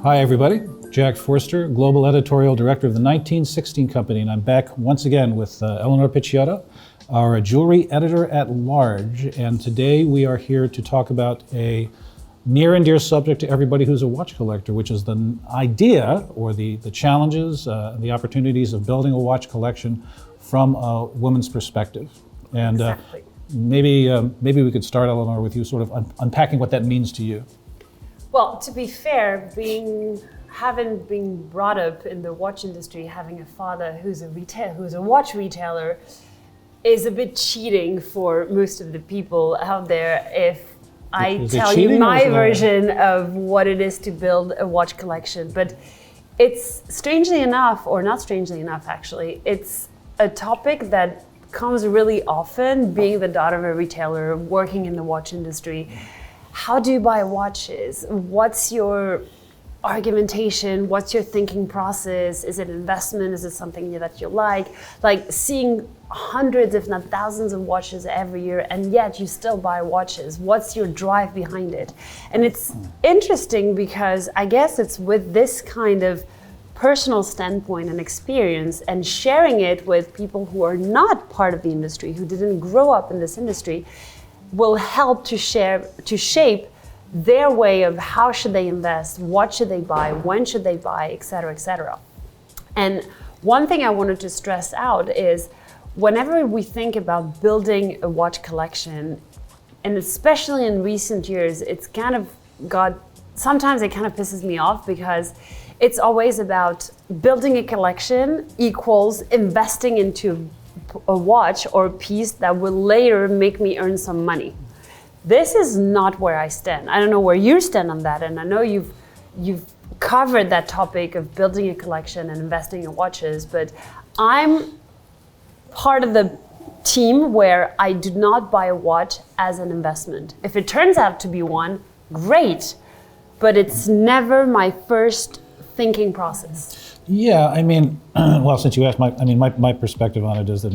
Hi everybody, Jack Forster, Global Editorial Director of the 1916 Company, and I'm back once again with Eleonor Picciotto, our jewelry editor at large, and today we are here to talk about a near and dear subject to everybody who's a watch collector, which is the idea or the challenges, the opportunities of building a watch collection from a woman's perspective. And exactly. Maybe we could start, Eleonor, with you sort of unpacking what that means to you. Well, to be fair, having been brought up in the watch industry, having a father who's a watch retailer, is a bit cheating for most of the people out there. If I tell you my version of what it is to build a watch collection, but it's strangely enough, or not strangely enough, actually, it's a topic that comes really often. Being the daughter of a retailer, working in the watch industry. How do you buy watches? What's your argumentation? What's your thinking process? Is it investment? Is it something that you like? Like seeing hundreds, if not thousands of watches every year, and yet you still buy watches. What's your drive behind it? And it's interesting because I guess it's with this kind of personal standpoint and experience and sharing it with people who are not part of the industry, who didn't grow up in this industry, will help to shape their way of how should they invest, what should they buy, when should they buy, et cetera, et cetera. And one thing I wanted to stress out is whenever we think about building a watch collection, and especially in recent years, sometimes it kind of pisses me off because it's always about building a collection equals investing into a watch or a piece that will later make me earn some money. This is not where I stand. I don't know where you stand on that, and I know you've covered that topic of building a collection and investing in watches, but I'm part of the team where I do not buy a watch as an investment. If it turns out to be one, great, but it's never my first thinking process. Yeah, I mean, well, since you asked, my perspective on it is that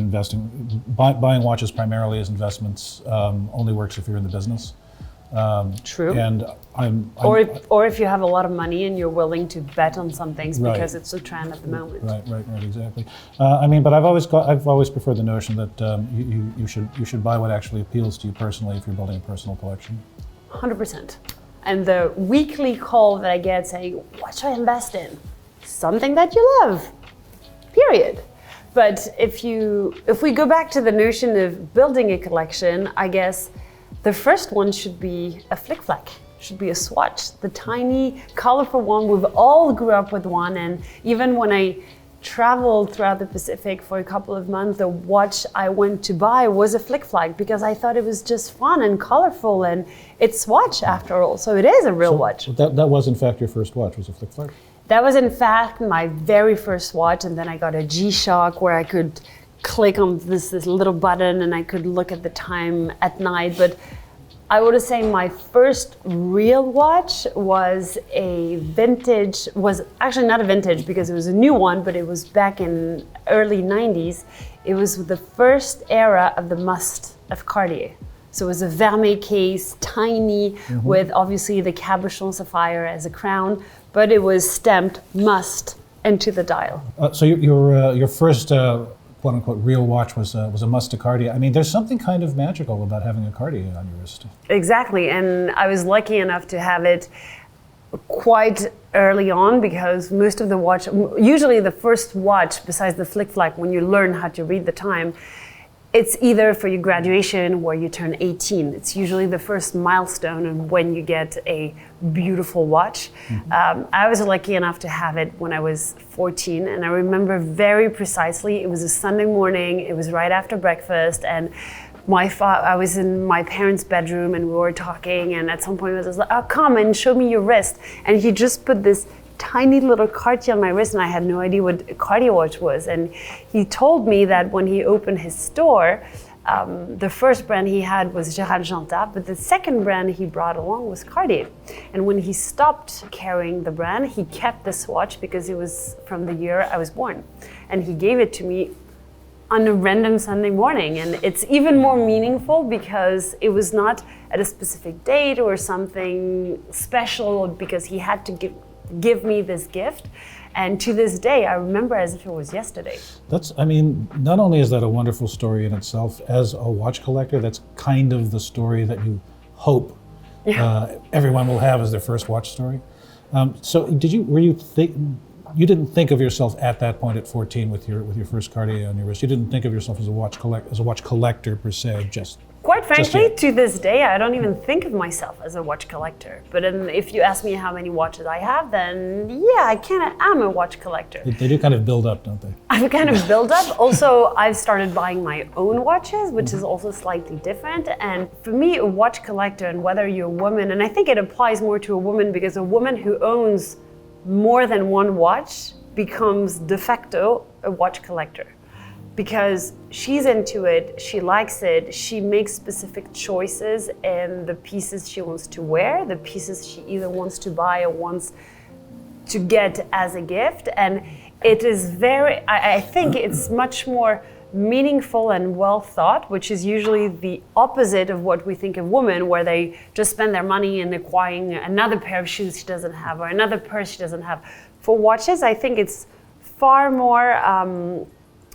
buying watches primarily as investments only works if you're in the business. True. And or if you have a lot of money and you're willing to bet on some things because it's a trend at the moment. Right, exactly. But I've always preferred the notion that you should buy what actually appeals to you personally if you're building a personal collection. 100%. And the weekly call that I get saying, "What should I invest in?" Something that you love, period. But if we go back to the notion of building a collection, I guess the first one should be a Flik Flak, should be a swatch, the tiny, colorful one. We've all grew up with one, and even when I traveled throughout the Pacific for a couple of months, the watch I went to buy was a Flik Flak because I thought it was just fun and colorful, and it's watch after all, so it is a real watch. That was in fact your first watch, was a Flik Flak? That was in fact my very first watch, and then I got a G-Shock where I could click on this little button and I could look at the time at night. But I would say my first real watch was actually not a vintage because it was a new one, but it was back in early 90s. It was the first era of the Must of Cartier. So it was a Vermeil case, tiny, with obviously the cabochon sapphire as a crown, but it was stamped Must into the dial. So your first quote unquote real watch was a Must de Cartier. I mean, there's something kind of magical about having a Cartier on your wrist. Exactly, and I was lucky enough to have it quite early on because most of the watch, usually the first watch besides the Flik Flak, when you learn how to read the time, it's either for your graduation or you turn 18. It's usually the first milestone of when you get a beautiful watch. I was lucky enough to have it when I was 14, and I remember very precisely, it was a Sunday morning, it was right after breakfast, and I was in my parents' bedroom and we were talking, and at some point I was like, "Oh, come and show me your wrist." And he just put this tiny little Cartier on my wrist, and I had no idea what a Cartier watch was. And he told me that when he opened his store, the first brand he had was Gérald Jantat, but the second brand he brought along was Cartier. And when he stopped carrying the brand, he kept this watch because it was from the year I was born. And he gave it to me on a random Sunday morning. And it's even more meaningful because it was not at a specific date or something special, because he had to give me this gift. And to this day, I remember as if it was yesterday. Not only is that a wonderful story in itself, as a watch collector, that's kind of the story that you hope everyone will have as their first watch story. So you didn't think of yourself at that point at 14 with your first Cartier on your wrist. You didn't think of yourself as a watch collector per se, Quite frankly, to this day, I don't even think of myself as a watch collector. But if you ask me how many watches I have, then yeah, I kind of am a watch collector. They do kind of build up, don't they? I've kind of built up. Also, I've started buying my own watches, which is also slightly different. And for me, a watch collector, and whether you're a woman, and I think it applies more to a woman because a woman who owns more than one watch becomes de facto a watch collector. Because she's into it, she likes it, she makes specific choices in the pieces she wants to wear, the pieces she either wants to buy or wants to get as a gift. And it is I think it's much more meaningful and well thought, which is usually the opposite of what we think of women, where they just spend their money in acquiring another pair of shoes she doesn't have or another purse she doesn't have. For watches, I think it's far more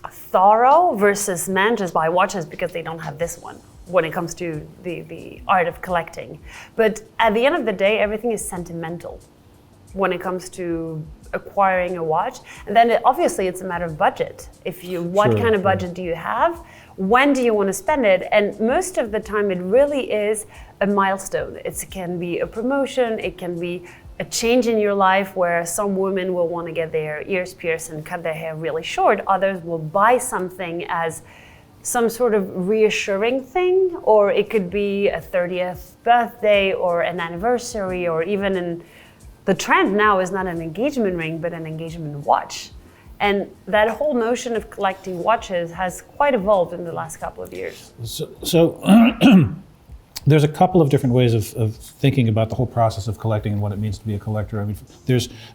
thorough versus men just buy watches because they don't have this one when it comes to the art of collecting. But at the end of the day, everything is sentimental when it comes to acquiring a watch. And then obviously it's a matter of budget. What kind of budget do you have? When do you want to spend it? And most of the time it really is a milestone. It can be a promotion, it can be a change in your life where some women will want to get their ears pierced and cut their hair really short. Others will buy something as some sort of reassuring thing, or it could be a 30th birthday or an anniversary, or even the trend now is not an engagement ring, but an engagement watch. And that whole notion of collecting watches has quite evolved in the last couple of years. So there's a couple of different ways of thinking about the whole process of collecting and what it means to be a collector. I mean,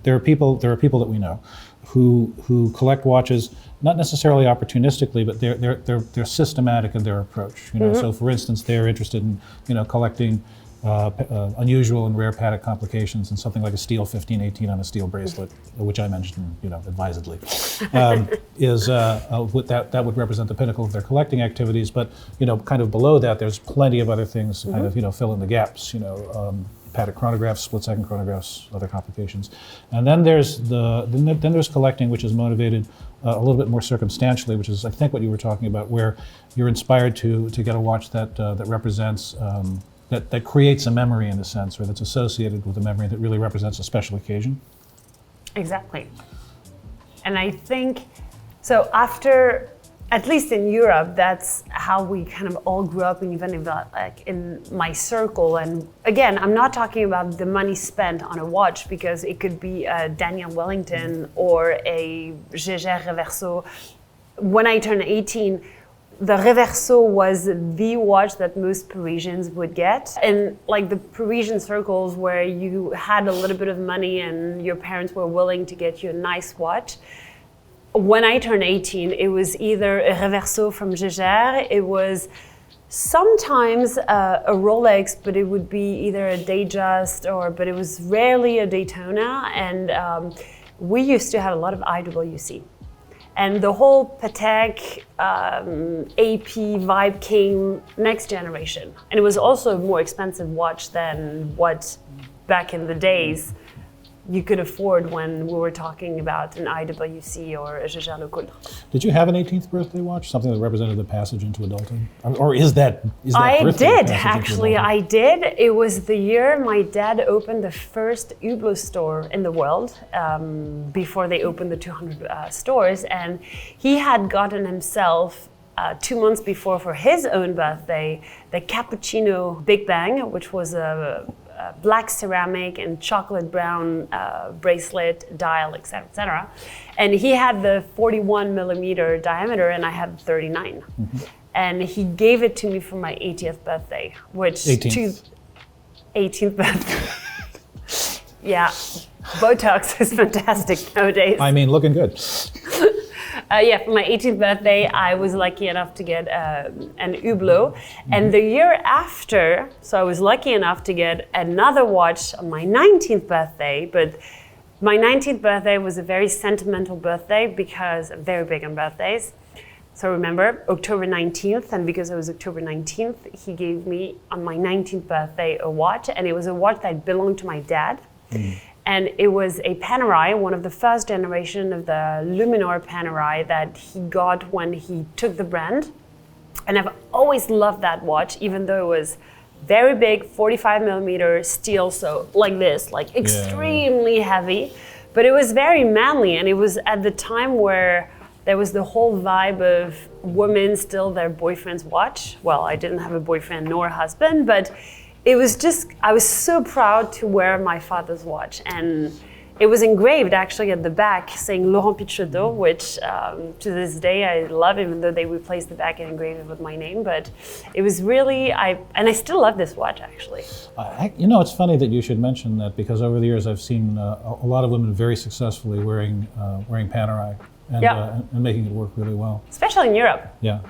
there are people that we know who collect watches, not necessarily opportunistically, but they're systematic in their approach. So for instance, they're interested in collecting unusual and rare Patek complications, and something like a steel 1518 on a steel bracelet, which I mentioned, advisedly, that would represent the pinnacle of their collecting activities. But kind of below that, there's plenty of other things to kind of fill in the gaps. Patek chronographs, split-second chronographs, other complications, and then there's there's collecting, which is motivated a little bit more circumstantially, which is I think what you were talking about, where you're inspired to get a watch that represents. That creates a memory in a sense, or that's associated with a memory that really represents a special occasion. Exactly. And I think, so after, at least in Europe, that's how we kind of all grew up, and even in my circle. And again, I'm not talking about the money spent on a watch, because it could be a Daniel Wellington or a Jaeger Reverso. When I turned 18, the Reverso was the watch that most Parisians would get. And like the Parisian circles where you had a little bit of money and your parents were willing to get you a nice watch. When I turned 18, it was either a Reverso from Jaeger, it was sometimes a Rolex, but it would be either a Datejust, but it was rarely a Daytona. And we used to have a lot of IWC. And the whole Patek AP vibe came next generation. And it was also a more expensive watch than what back in the days you could afford when we were talking about an IWC or a Jaeger LeCoultre. Did you have an 18th birthday watch, something that represented the passage into adulthood? Or is that I birthday did, actually, I did. It was the year my dad opened the first Hublot store in the world, before they opened the 200 stores. And he had gotten himself 2 months before, for his own birthday, the Cappuccino Big Bang, which was a black ceramic and chocolate brown bracelet, dial, etc., etc. And he had the 41 millimeter diameter, and I had the 39. Mm-hmm. And he gave it to me for my 80th birthday, which 18th birthday. Yeah, Botox is fantastic nowadays. I mean, looking good. For my 18th birthday, I was lucky enough to get an Hublot. Mm-hmm. And the year after, so I was lucky enough to get another watch on my 19th birthday, but My 19th birthday was a very sentimental birthday because I'm very big on birthdays. So remember, October 19th, and because it was October 19th, he gave me on my 19th birthday a watch, and it was a watch that belonged to my dad. And it was a Panerai, one of the first generation of the Luminor Panerai that he got when he took the brand. And I've always loved that watch, even though it was very big, 45 millimeter steel, so like this, like extremely heavy. But it was very manly, and it was at the time where there was the whole vibe of women still their boyfriend's watch. Well, I didn't have a boyfriend nor a husband, but it was just, I was so proud to wear my father's watch. And it was engraved actually at the back saying Eleonor Picciotto, which to this day I love, even though they replaced the back and engraved it with my name. But it was really, and I still love this watch actually. It's funny that you should mention that, because over the years I've seen a lot of women very successfully wearing Panerai and making it work really well. Especially in Europe. Yeah.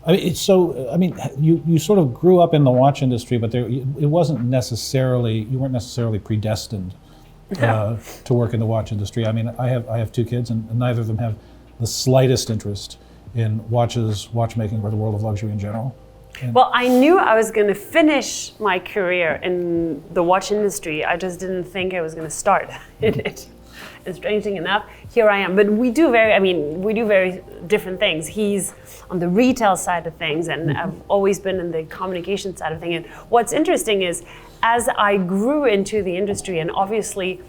You sort of grew up in the watch industry, but you weren't necessarily predestined to work in the watch industry. I mean, I have two kids, and neither of them have the slightest interest in watchmaking, or the world of luxury in general. Well, I knew I was going to finish my career in the watch industry. I just didn't think I was going to start in it. And strangely enough, here I am. But we do very different things. He's on the retail side of things, and I've always been in the communication side of things. And what's interesting is, as I grew into the industry, and obviously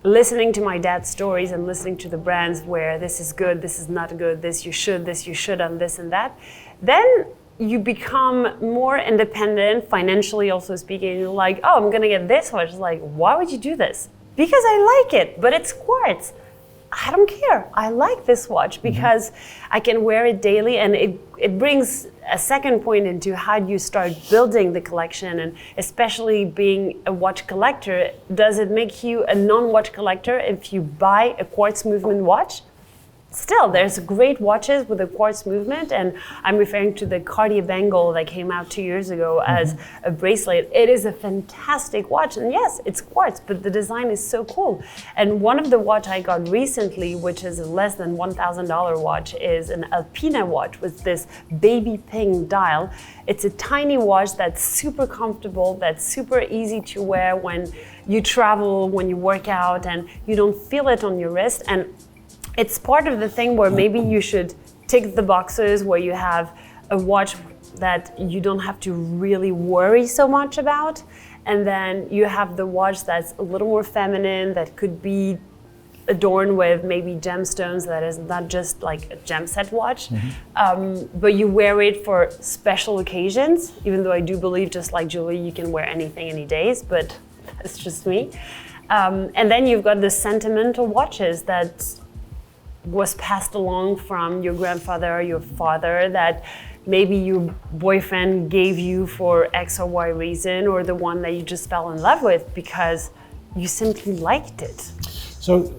listening to my dad's stories and listening to the brands where this is good, this is not good, this you should, and this and that, then you become more independent, financially also speaking. You're like, oh, I'm gonna get this watch. It's like, why would you do this? Because I like it, but it's quartz. I don't care. I like this watch because I can wear it daily, and it brings a second point into how do you start building the collection, and especially being a watch collector, does it make you a non-watch collector if you buy a quartz movement watch? Still, there's great watches with a quartz movement, and I'm referring to the Cartier bangle that came out 2 years ago as a bracelet. It is a fantastic watch, and yes, it's quartz, but the design is so cool. And one of the watch I got recently, which is a less than $1,000 watch, is an Alpina watch with this baby pink dial. It's a tiny watch that's super comfortable, that's super easy to wear when you travel, when you work out, and you don't feel it on your wrist. And it's part of the thing where maybe you should tick the boxes where you have a watch that you don't have to really worry so much about. And then you have the watch that's a little more feminine, that could be adorned with maybe gemstones, that is not just like a gem set watch, but you wear it for special occasions, even though I do believe, just like jewelry, you can wear anything any days, but that's just me. And then you've got the sentimental watches that was passed along from your grandfather or your father, that maybe your boyfriend gave you for X or Y reason, or the one that you just fell in love with because you simply liked it. So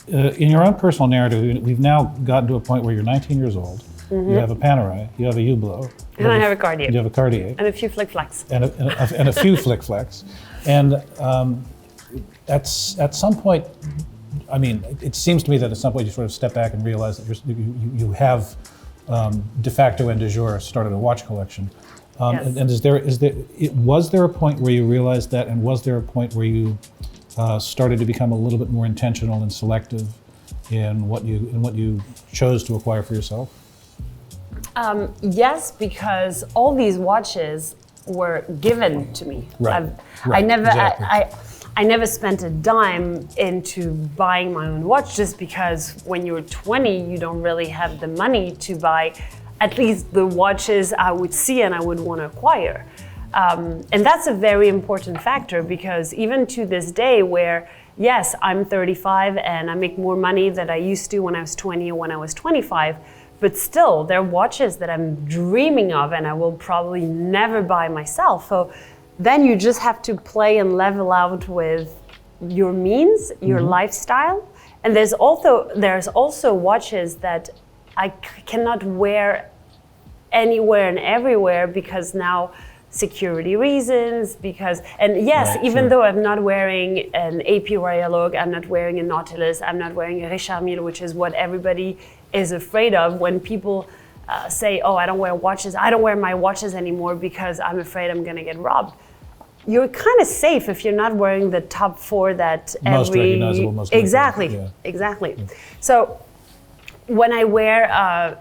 in your own personal narrative, we've now gotten to a point where you're 19 years old, you have a Panerai, you have a Hublot. And I have a Cartier. You have a Cartier. And a few Flik Flaks. And a few Flik Flaks. And at some point, I mean, it seems to me that at some point you sort of step back and realize that you have de facto and de jure started a watch collection. Yes. And was there a point where you realized that, and was there a point where you started to become a little bit more intentional and selective in what you chose to acquire for yourself? Yes, because all these watches were given to me. Right. I never spent a dime into buying my own watch, just because when you're 20, you don't really have the money to buy at least the watches I would see and I would want to acquire. And that's a very important factor, because even to this day, where yes, I'm 35 and I make more money than I used to when I was 20 or when I was 25, but still there are watches that I'm dreaming of and I will probably never buy myself. So then you just have to play and level out with your means, your lifestyle. And there's also watches that I cannot wear anywhere and everywhere, because now security reasons, because, and yes, Right, even sure. though I'm not wearing an AP Royalogue, I'm not wearing a Nautilus, I'm not wearing a Richard Mille, which is what everybody is afraid of when people say, oh, I don't wear watches, I don't wear my watches anymore because I'm afraid I'm gonna get robbed. You're kind of safe if you're not wearing the top 4 that Most every... recognizable, most Exactly, yeah. exactly. So when I wear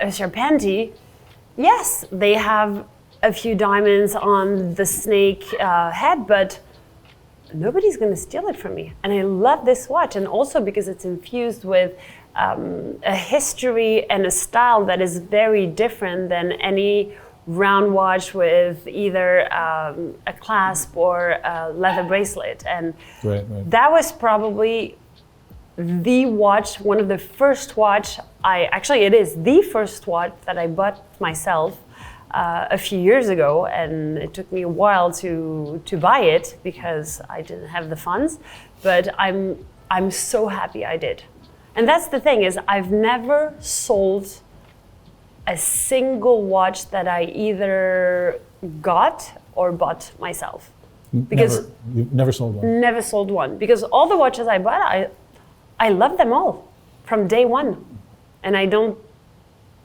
a Serpenti, yes, they have a few diamonds on the snake head, but nobody's going to steal it from me. And I love this watch, and also because it's infused with a history and a style that is very different than any round watch with either a clasp or a leather bracelet. And that was probably the watch, one of the first watch it is the first watch that I bought myself a few years ago, and it took me a while to buy it because I didn't have the funds, but I'm so happy I did. And that's the thing, is I've never sold a single watch that I either got or bought myself. Because you've never sold one? Never sold one. Because all the watches I bought, I love them all from day one. And I don't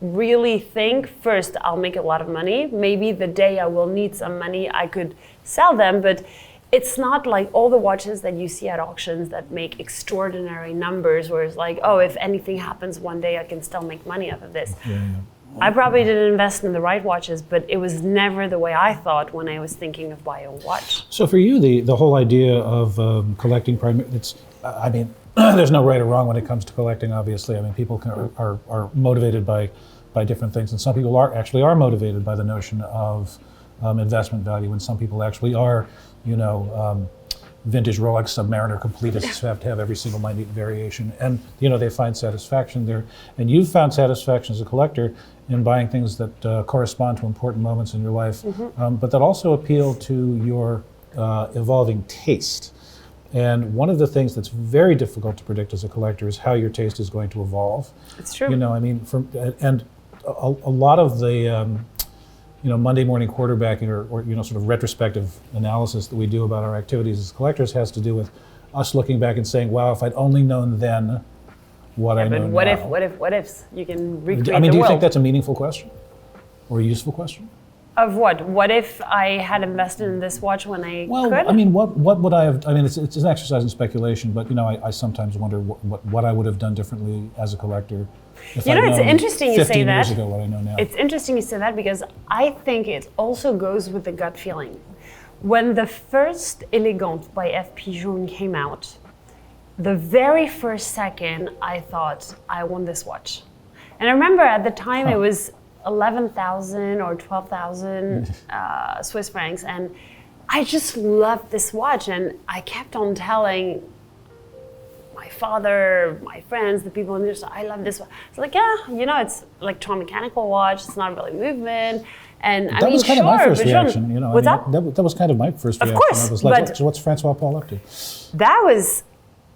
really think, first, I'll make a lot of money. Maybe the day I will need some money, I could sell them. But it's not like all the watches that you see at auctions that make extraordinary numbers, where it's like, oh, if anything happens one day, I can still make money off of this. Yeah. I probably didn't invest in the right watches, but it was never the way I thought when I was thinking of buying a watch. So for you, the whole idea of collecting, there's no right or wrong when it comes to collecting, obviously. I mean, people are motivated by different things, and some people are motivated by the notion of investment value, and some people actually are, vintage Rolex Submariner completists who have to have every single minute variation, and they find satisfaction there. And you've found satisfaction as a collector in buying things that correspond to important moments in your life, but that also appeal to your evolving taste. And one of the things that's very difficult to predict as a collector is how your taste is going to evolve. It's true. And a lot of the Monday morning quarterbacking or sort of retrospective analysis that we do about our activities as collectors has to do with us looking back and saying, wow, if I'd only known then what I know now. But what ifs? You can recreate the do you world. think that's a meaningful question or a useful question? Of what? What if I had invested in this watch when I could? I mean, what would I have? I mean, it's an exercise in speculation, but I sometimes wonder what I would have done differently as a collector. If I'd it's known interesting you say that. 15 years ago, what I know now. It's interesting you say that because I think it also goes with the gut feeling. When the first Elegante by F. Pigeon came out, the very first second I thought, I want this watch. And I remember at the time it was 11,000 or 12,000 Swiss francs, and I just loved this watch, and I kept on telling my father, my friends, the people in the industry, I love this watch. It's like, it's electromechanical watch, it's not really movement, and that was kind of my first reaction. What's that? That was kind of my first reaction. Of course, I was like, what's Francois Paul up to? That was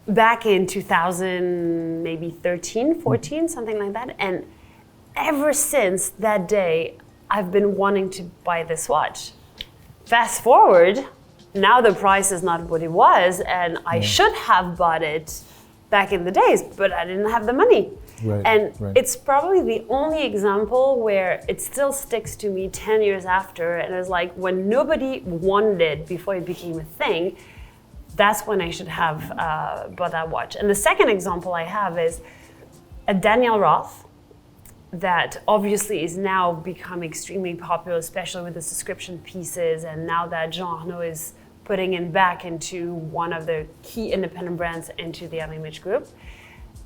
back in 2000, maybe 13, 14, something like that, and ever since that day, I've been wanting to buy this watch. Fast forward, now the price is not what it was, and I should have bought it back in the days, but I didn't have the money. Right. It's probably the only example where it still sticks to me 10 years after, and it's like when nobody wanted it before it became a thing, that's when I should have bought that watch. And the second example I have is a Daniel Roth, that obviously is now become extremely popular, especially with the subscription pieces, and now that Jean Arnaud is putting it back into one of the key independent brands into the LVMH group.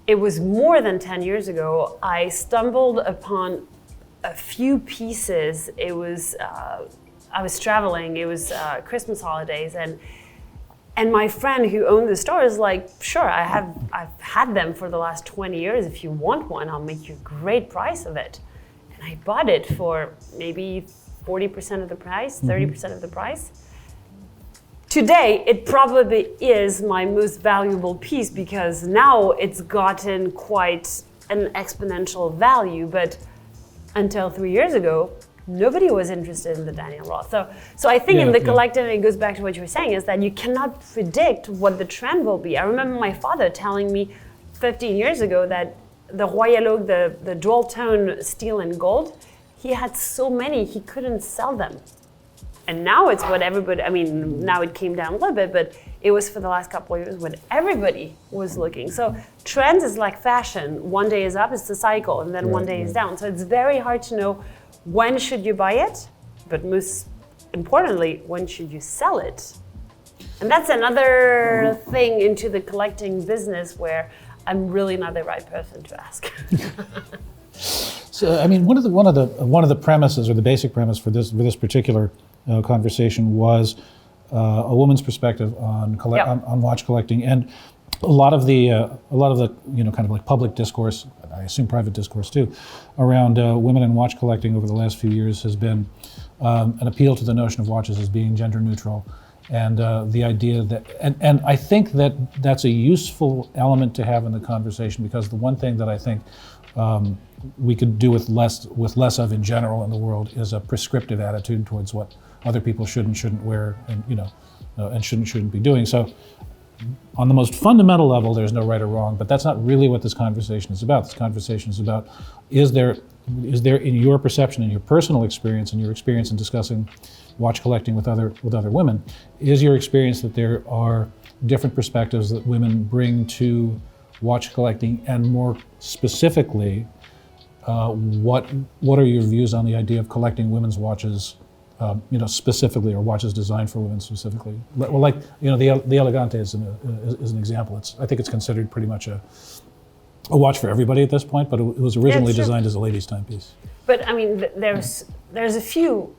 It was more than 10 years ago. I stumbled upon a few pieces. It was, I was traveling, it was Christmas holidays, and my friend who owned the store is like, sure, I've had them for the last 20 years. If you want one, I'll make you a great price of it. And I bought it for maybe 40% of the price, 30% of the price. Today, it probably is my most valuable piece because now it's gotten quite an exponential value. But until 3 years ago, nobody was interested in the Daniel Roth. So I think in the collective, it goes back to what you were saying, is that you cannot predict what the trend will be. I remember my father telling me 15 years ago that the Royal Oak, the dual tone steel and gold, he had so many, he couldn't sell them. And now it's what everybody, I mean, now it came down a little bit, but it was for the last couple of years when everybody was looking. So trends is like fashion. One day is up, it's the cycle, and then one day is down. So it's very hard to know when should you buy it, but most importantly, when should you sell it? And that's another thing into the collecting business where I'm really not the right person to ask. So, I mean, one of the premises, or the basic premise for this particular conversation was a woman's perspective on watch collecting, and a lot of the kind of like public discourse, I assume private discourse too, around women in watch collecting over the last few years has been an appeal to the notion of watches as being gender neutral, and the idea that, and I think that that's a useful element to have in the conversation, because the one thing that I think we could do with less of in general in the world is a prescriptive attitude towards what other people should and shouldn't wear, and and shouldn't be doing. So on the most fundamental level, there's no right or wrong, but that's not really what this conversation is about. This conversation is about, is there in your perception, in your personal experience, and your experience in discussing watch collecting with other women, is your experience that there are different perspectives that women bring to watch collecting, and more specifically, what are your views on the idea of collecting women's watches, specifically, or watches designed for women specifically? Well, like the Elegante is an example. I think it's considered pretty much a watch for everybody at this point, but it was originally designed as a ladies' timepiece. But I mean, there's a few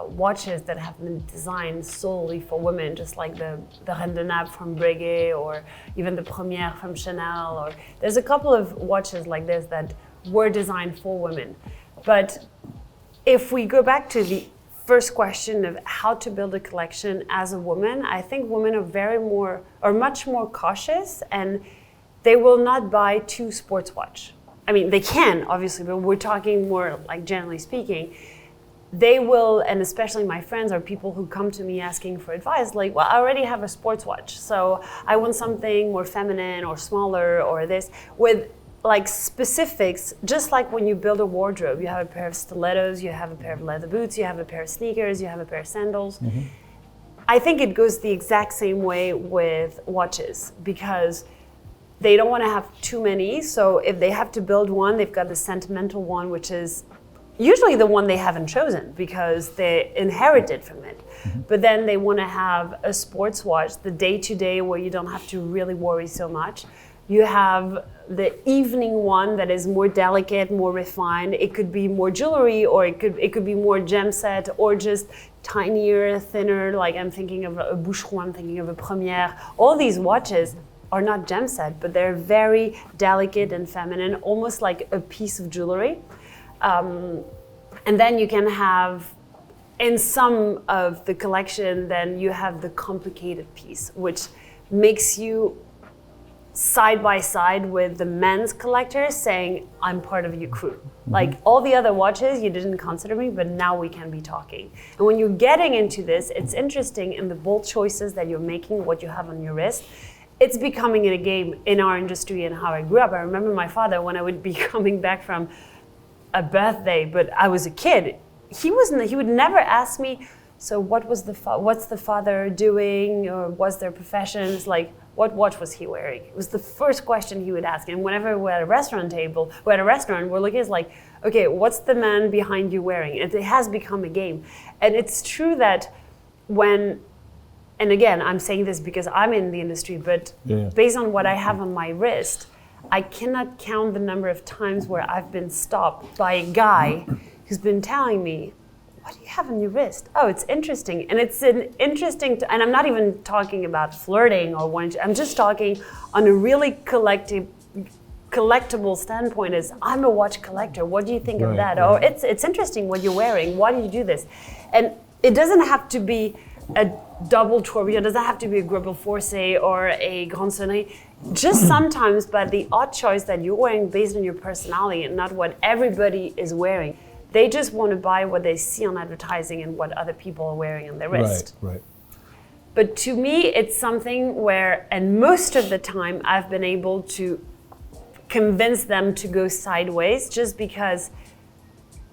watches that have been designed solely for women, just like the Reine de Naples from Breguet, or even the Première from Chanel, or there's a couple of watches like this that were designed for women. But if we go back to the first question of how to build a collection as a woman, I think women are much more cautious, and they will not buy two sports watch. I mean, they can, obviously, but we're talking more like generally speaking. They will, and especially my friends or people who come to me asking for advice, like, well, I already have a sports watch, so I want something more feminine or smaller or this, with like specifics, just like when you build a wardrobe, you have a pair of stilettos, you have a pair of leather boots, you have a pair of sneakers, you have a pair of sandals. Mm-hmm. I think it goes the exact same way with watches, because they don't want to have too many. So if they have to build one, they've got the sentimental one, which is usually the one they haven't chosen because they inherited from it. Mm-hmm. But then they want to have a sports watch, the day-to-day, where you don't have to really worry so much. You have the evening one that is more delicate, more refined. It could be more jewelry, or it could be more gem set, or just tinier, thinner. Like I'm thinking of a Boucheron, I'm thinking of a Première. All these watches are not gem set, but they're very delicate and feminine, almost like a piece of jewelry. And then you can have, in some of the collection, then you have the complicated piece, which makes you side by side with the men's collectors saying, I'm part of your crew. Mm-hmm. Like all the other watches, you didn't consider me, but now we can be talking. And when you're getting into this, it's interesting in the bold choices that you're making, what you have on your wrist. It's becoming a game in our industry and how I grew up. I remember my father, when I would be coming back from a birthday, but I was a kid, he would never ask me, so what's the father doing, or what's their profession? It's like, what watch was he wearing? It was the first question he would ask. And whenever we're at a restaurant, we're looking, it's like, okay, what's the man behind you wearing? It has become a game. And it's true that and again, I'm saying this because I'm in the industry, but based on what I have on my wrist, I cannot count the number of times where I've been stopped by a guy who's been telling me, what do you have on your wrist? Oh, it's interesting. And it's and I'm not even talking about flirting or I'm just talking on a really collectible standpoint is, I'm a watch collector. What do you think of that? Right. Or it's interesting what you're wearing. Why do you do this? And it doesn't have to be a double tourbillon, it doesn't have to be a Gribble Forcé or a Grand Sonnerie. Just sometimes by the odd choice that you're wearing based on your personality and not what everybody is wearing, They just want to buy what they see on advertising and what other people are wearing on their wrist. Right. But to me, it's something where, and most of the time, I've been able to convince them to go sideways, just because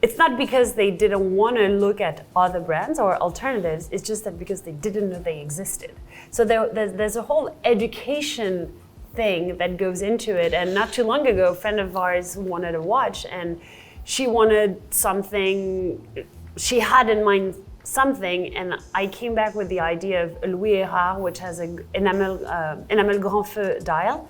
it's not because they didn't want to look at other brands or alternatives, it's just that because they didn't know they existed. So there's a whole education thing that goes into it. And not too long ago, a friend of ours wanted a watch, and she wanted something, she had in mind something, and I came back with the idea of a Louis Erard, which has an enamel grand feu dial.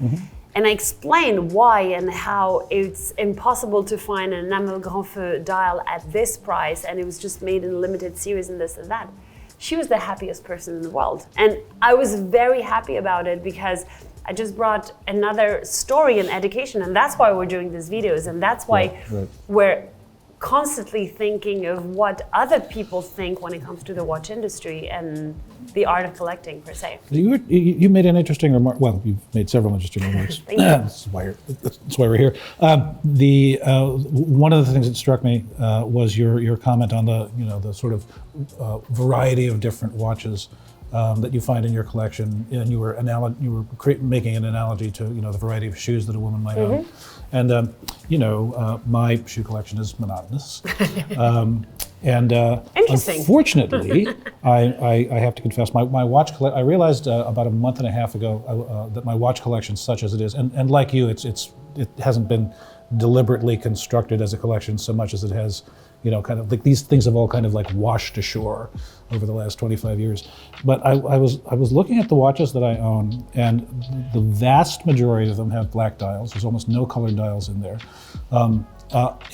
And I explained why and how it's impossible to find an enamel grand feu dial at this price, and it was just made in a limited series and this and that. She was the happiest person in the world. And I was very happy about it, because I just brought another story in education, and that's why we're doing these videos, and that's why we're constantly thinking of what other people think when it comes to the watch industry and the art of collecting per se. You made an interesting remark. Well, you've made several interesting remarks. That's why we're here. One of the things that struck me was your comment on the sort of variety of different watches that you find in your collection, and you were making an analogy to the variety of shoes that a woman might own. And my shoe collection is monotonous. Interesting. Unfortunately, I have to confess, my watch I realized about a month and a half ago that my watch collection, such as it is, and like you, it hasn't been deliberately constructed as a collection so much as it has, kind of like these things have all kind of like washed ashore over the last 25 years. But I was looking at the watches that I own, and the vast majority of them have black dials. There's almost no colored dials in there.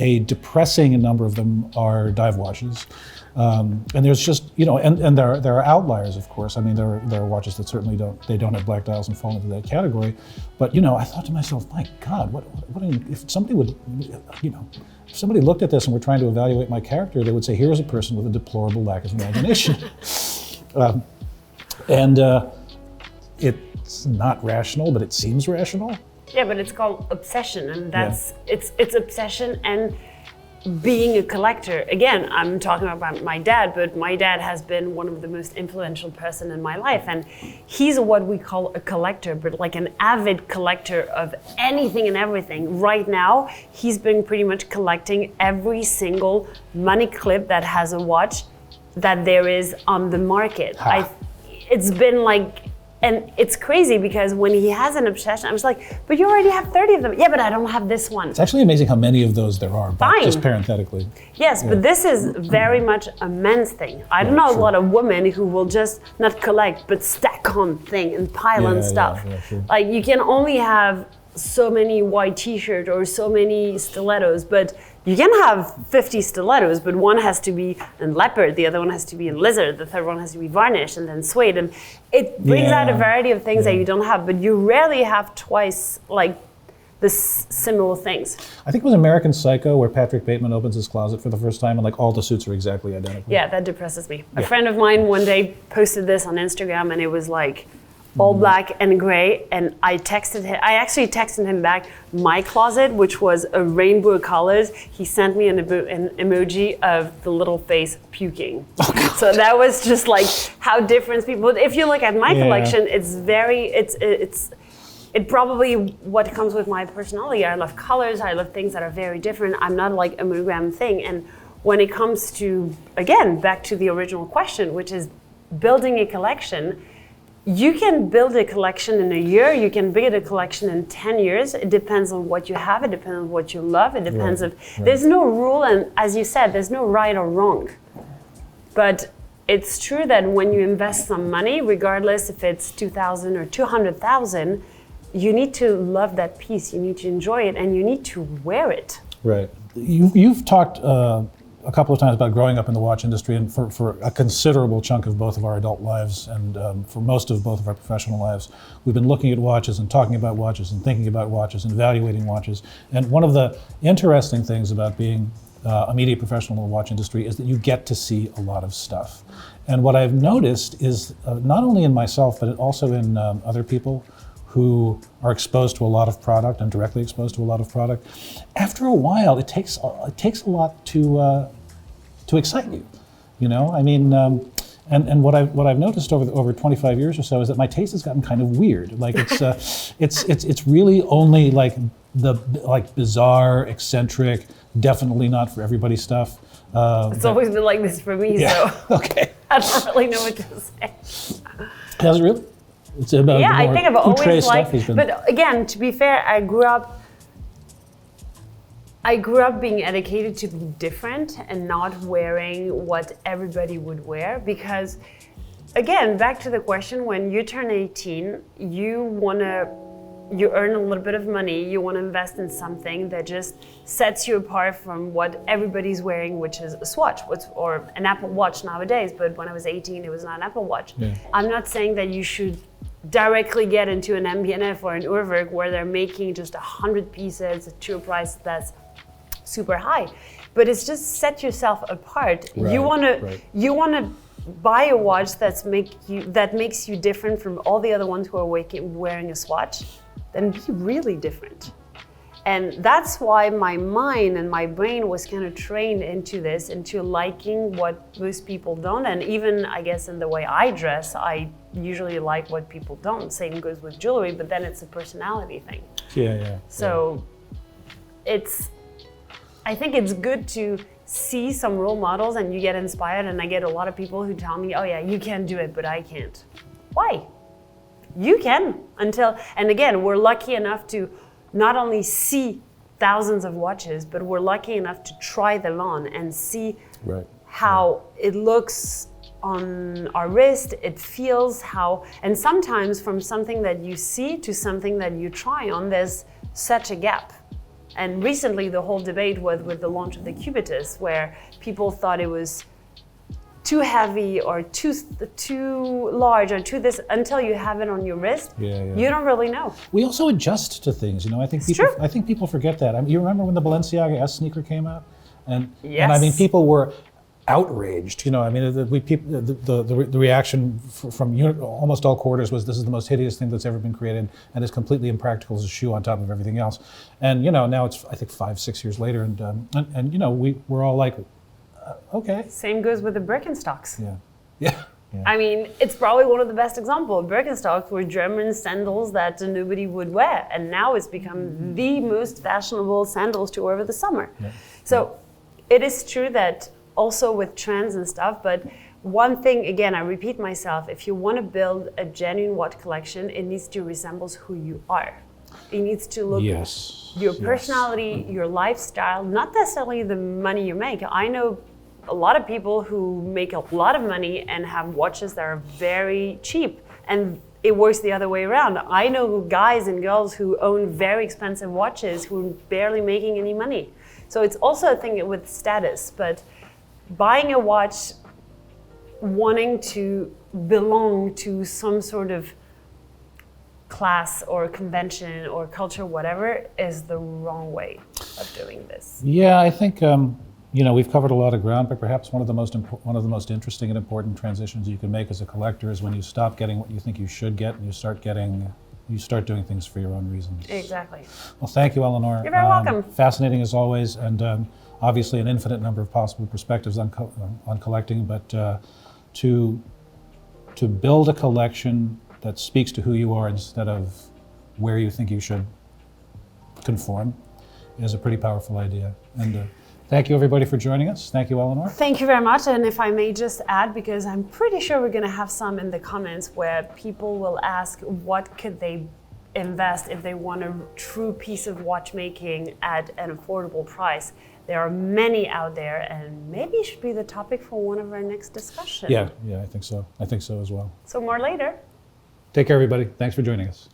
A depressing number of them are dive watches. And there's just, and there are outliers, of course. I mean, there are watches that certainly don't have black dials and fall into that category. But, I thought to myself, my God, if somebody would, if somebody looked at this and were trying to evaluate my character, they would say, here's a person with a deplorable lack of imagination. It's not rational, but it seems rational. Yeah, but it's called obsession, and it's obsession and being a collector. Again, I'm talking about my dad, but my dad has been one of the most influential person in my life, and he's what we call a collector, but like an avid collector of anything and everything. Right now, he's been pretty much collecting every single money clip that has a watch that there is on the market. It's been like, and it's crazy because when he has an obsession, I was like, but you already have 30 of them. Yeah, but I don't have this one. It's actually amazing how many of those there are, just parenthetically. Yes, but this is very much a men's thing. I don't know a lot of women who will just not collect, but stack on thing and pile on stuff. Like, you can only have so many white t-shirts or so many stilettos, but you can have 50 stilettos, but one has to be in leopard, the other one has to be in lizard, the third one has to be varnished and then suede. And it brings out a variety of things that you don't have, but you rarely have twice like this similar things. I think it was American Psycho where Patrick Bateman opens his closet for the first time and like all the suits are exactly identical. Yeah, that depresses me. A friend of mine one day posted this on Instagram, and it was like all black and gray, and I actually texted him back my closet, which was a rainbow of colors. He sent me an emoji of the little face puking. So that was just like how different people, if you look at my collection, it probably what comes with my personality. I love colors, I love things that are very different. I'm not like a monogram thing. And when it comes to, again, back to the original question, which is building a collection, you can build a collection in a year, you can build a collection in 10 years. It depends on what you have, it depends on what you love, it depends there's no rule, and as you said, there's no right or wrong. But it's true that when you invest some money, regardless if it's 2,000 or 200,000, you need to love that piece, you need to enjoy it, and you need to wear it. Right. You've talked a couple of times about growing up in the watch industry, and for a considerable chunk of both of our adult lives and for most of both of our professional lives, we've been looking at watches and talking about watches and thinking about watches and evaluating watches. And one of the interesting things about being a media professional in the watch industry is that you get to see a lot of stuff. And what I've noticed is not only in myself, but also in other people who are exposed to a lot of product and directly exposed to a lot of product, after a while, it takes a lot to excite you. You know, I mean, and what I've noticed over 25 years or so is that my taste has gotten kind of weird. Like it's really only like the bizarre, eccentric, definitely not for everybody stuff. It's always been like this for me, yeah. so Okay. I don't really know what to say. Has it really? It's about Yeah, I think I've always liked, been... but again, to be fair, I grew up being educated to be different and not wearing what everybody would wear because, again, back to the question, when you turn 18, you earn a little bit of money, you want to invest in something that just sets you apart from what everybody's wearing, which is a Swatch or an Apple Watch nowadays, but when I was 18, it was not an Apple Watch. Yeah. I'm not saying that you should directly get into an MBNF or an Urwerk where they're making just 100 pieces to a price that's super high, but it's just set yourself apart. Right, you want to buy a watch that makes you different from all the other ones who are wearing a Swatch, then be really different. And that's why my mind and my brain was kind of trained into liking what most people don't. And even, I guess, in the way I dress, I usually like what people don't. Same goes with jewelry, but then it's a personality thing. Yeah. So I think it's good to see some role models and you get inspired, and I get a lot of people who tell me, oh yeah, you can do it, but I can't. Why? You can, and again, we're lucky enough to not only see thousands of watches, but we're lucky enough to try them on and see how it looks on our wrist, it feels and sometimes from something that you see to something that you try on, there's such a gap. And recently the whole debate was with the launch of the Cubitus, where people thought it was too heavy or too large or too this, until you have it on your wrist. You don't really know. We also adjust to things, you know. I think people forget that. I mean, you remember when the Balenciaga S sneaker came out, and I mean, people were outraged. You know, I mean, the reaction from almost all quarters was, this is the most hideous thing that's ever been created, and it's completely impractical as a shoe on top of everything else. And you know, now it's, I think, 5-6 years later, and you know, we're all like, okay. Same goes with the Birkenstocks. Yeah. I mean, it's probably one of the best examples. Birkenstocks were German sandals that nobody would wear, and now it's become the most fashionable sandals to wear over the summer. So it is true that also with trends and stuff, but one thing, again, I repeat myself, if you want to build a genuine watch collection, it needs to resemble who you are. It needs to look your personality, your lifestyle, not necessarily the money you make. I know a lot of people who make a lot of money and have watches that are very cheap, and it works the other way around. I know guys and girls who own very expensive watches who are barely making any money. So it's also a thing with status, but buying a watch wanting to belong to some sort of class or convention or culture, whatever, is the wrong way of doing this. Yeah, I think you know, we've covered a lot of ground, but perhaps one of the most interesting and important transitions you can make as a collector is when you stop getting what you think you should get, and you start doing things for your own reasons. Exactly. Well, thank you, Eleonor. You're very welcome. Fascinating as always, and obviously an infinite number of possible perspectives on collecting, but to build a collection that speaks to who you are instead of where you think you should conform is a pretty powerful idea. And thank you, everybody, for joining us. Thank you, Eleonor. Thank you very much. And if I may just add, because I'm pretty sure we're going to have some in the comments where people will ask what could they invest if they want a true piece of watchmaking at an affordable price. There are many out there, and maybe it should be the topic for one of our next discussions. Yeah, I think so. I think so as well. So more later. Take care, everybody. Thanks for joining us.